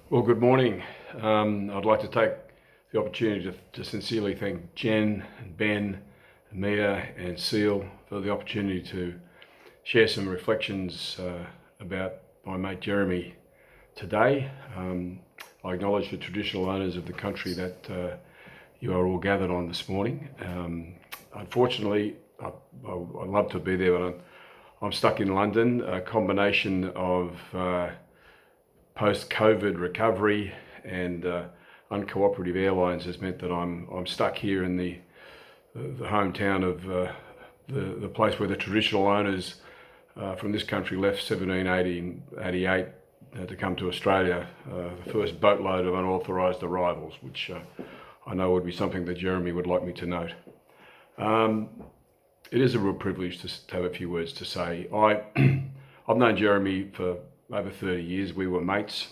Well, good morning. I'd like to take the opportunity to sincerely thank Jen and Ben, and Mia and Seal for the opportunity to share some reflections about my mate Jeremy today. I acknowledge the traditional owners of the country that you are all gathered on this morning. Unfortunately, I'd love to be there, but I'm stuck in London. A combination of post-COVID recovery and uncooperative airlines has meant that I'm stuck here in the hometown of the place where the traditional owners from this country left 1788 to come to Australia, the first boatload of unauthorised arrivals, which I know would be something that Jeremy would like me to note. It is a real privilege to have a few words to say. I've known Jeremy for over 30 years. We were mates.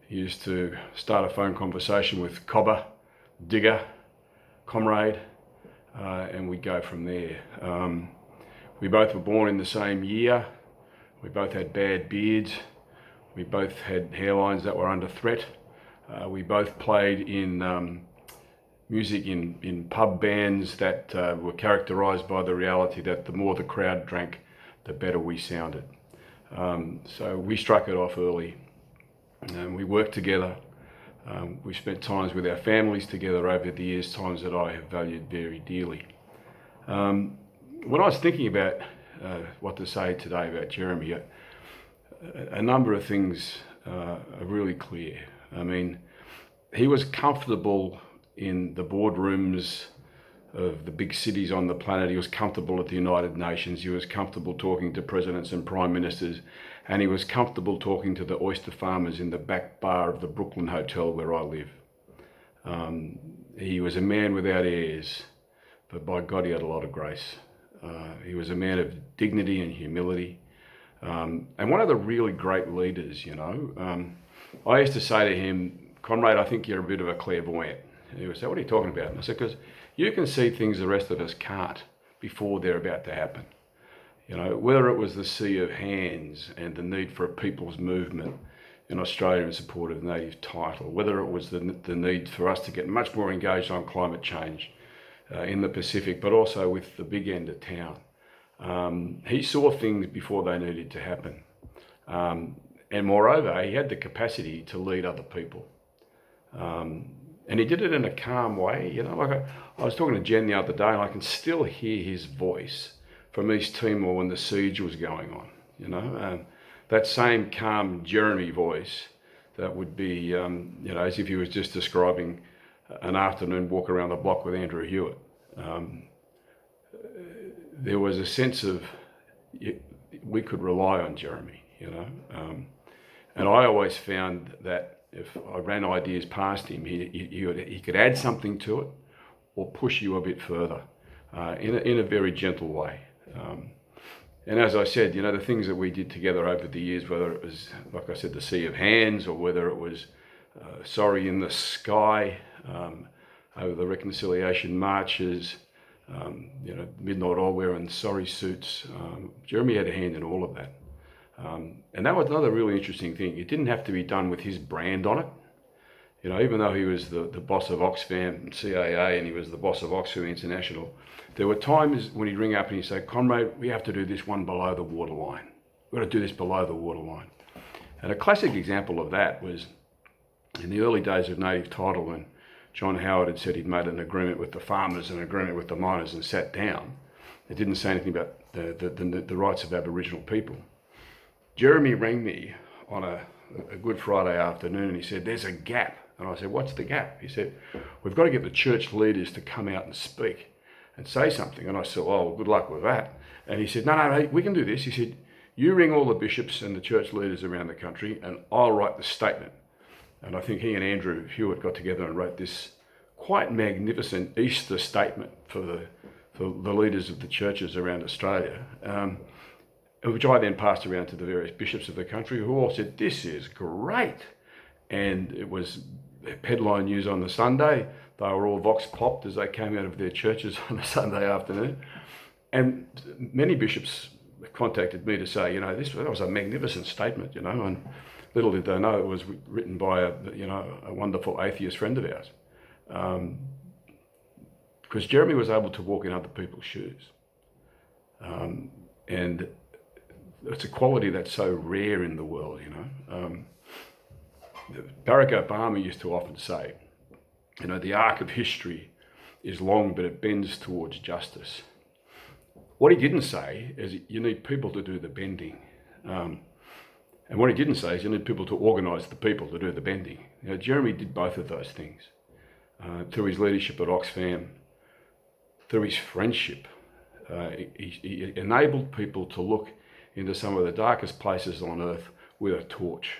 He used to start a phone conversation with Cobber, Digger, Comrade, and we'd go from there. We both were born in the same year. We both had bad beards. We both had hairlines that were under threat. We both played in music in pub bands that were characterised by the reality that the more the crowd drank, the better we sounded. So we struck it off early, and we worked together. We spent times with our families together over the years, times that I have valued very dearly. When I was thinking about what to say today about Jeremy, a number of things are really clear. I mean, he was comfortable in the boardrooms of the big cities on the planet. He was comfortable at the United Nations. He was comfortable talking to presidents and prime ministers, and he was comfortable talking to the oyster farmers in the back bar of the Brooklyn Hotel where I live. He was a man without airs, but by God, he had a lot of grace. He was a man of dignity and humility, and one of the really great leaders, you know. I used to say to him, "Comrade, I think you're a bit of a clairvoyant." And he would say, "What are you talking about?" And I said, "Because you can see things the rest of us can't before they're about to happen." You know, whether it was the sea of hands and the need for a people's movement in Australia in support of native title, whether it was the need for us to get much more engaged on climate change in the Pacific, but also with the big end of town. He saw things before they needed to happen. And moreover, he had the capacity to lead other people. And he did it in a calm way. You know, like I was talking to Jen the other day, and I can still hear his voice from East Timor when the siege was going on. You know, that same calm Jeremy voice that would be, you know, as if he was just describing an afternoon walk around the block with Andrew Hewitt. There was a sense of we could rely on Jeremy, you know, and I always found that if I ran ideas past him, he could add something to it or push you a bit further in a very gentle way. And as I said, you know, the things that we did together over the years, whether it was, like I said, the Sea of Hands, or whether it was Sorry in the Sky, over the reconciliation marches, you know, Midnight Oil wearing sorry suits. Jeremy had a hand in all of that. And that was another really interesting thing. It didn't have to be done with his brand on it. You know, even though he was the boss of Oxfam CAA and he was the boss of Oxfam International, there were times when he'd ring up and he'd say, "Comrade, we have to do this one below the waterline. We've got to do this below the waterline." And a classic example of that was in the early days of native title, when John Howard had said he'd made an agreement with the farmers and an agreement with the miners and sat down. It didn't say anything about the rights of Aboriginal people. Jeremy rang me on a Good Friday afternoon and he said, "There's a gap." And I said, "What's the gap?" He said, "We've got to get the church leaders to come out and speak and say something." And I said, "Oh, good luck with that." And he said, No, we can do this." He said, "You ring all the bishops and the church leaders around the country and I'll write the statement." And I think he and Andrew Hewitt got together and wrote this quite magnificent Easter statement for the leaders of the churches around Australia, which I then passed around to the various bishops of the country, who all said, "This is great." And it was headline news on the Sunday. They were all vox popped as they came out of their churches on a Sunday afternoon. And many bishops contacted me to say, you know, that was a magnificent statement, you know, and little did they know it was written by a wonderful atheist friend of ours. Because Jeremy was able to walk in other people's shoes. And it's a quality that's so rare in the world, Barack Obama used to often say, the arc of history is long, but it bends towards justice. What he didn't say is you need people to do the bending. And what he didn't say is you need people to organise the people to do the bending. Jeremy did both of those things through his leadership at Oxfam, through his friendship. He enabled people to look into some of the darkest places on earth with a torch.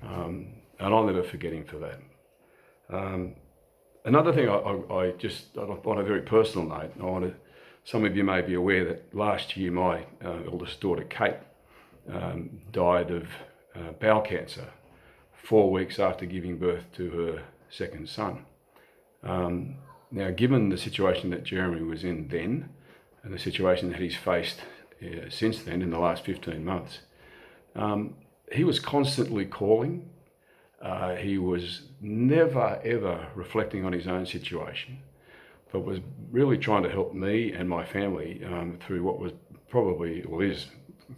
And I'll never forget him for that. Another thing on a very personal note, some of you may be aware that last year my eldest daughter, Kate, died of bowel cancer 4 weeks after giving birth to her second son. Now, given the situation that Jeremy was in then, and the situation that he's faced since then in the last 15 months, he was constantly calling. He was never, ever reflecting on his own situation, but was really trying to help me and my family through what was probably, or is,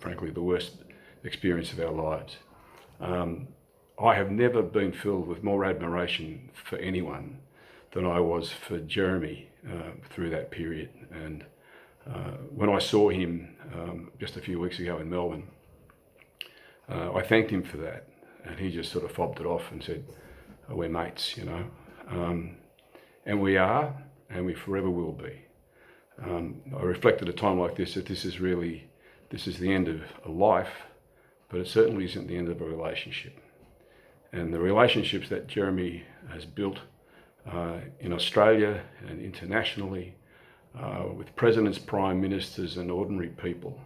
frankly, the worst experience of our lives. I have never been filled with more admiration for anyone than I was for Jeremy through that period. And when I saw him just a few weeks ago in Melbourne, I thanked him for that. And he just sort of fobbed it off and said, we're mates, And we are, and we forever will be. I reflect at a time like this that this is the end of a life, but it certainly isn't the end of a relationship. And the relationships that Jeremy has built in Australia and internationally, with presidents, prime ministers and ordinary people,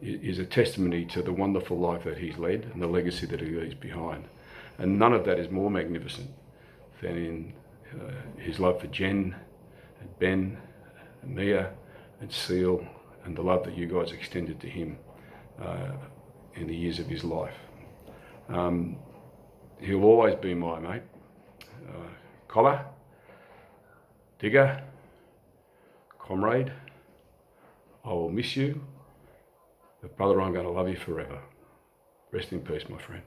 is a testimony to the wonderful life that he's led and the legacy that he leaves behind. And none of that is more magnificent than in his love for Jen and Ben and Mia and Seal, and the love that you guys extended to him in the years of his life. He'll always be my mate, collar, digger, comrade. I will miss you, but brother, I'm going to love you forever. Rest in peace, my friend.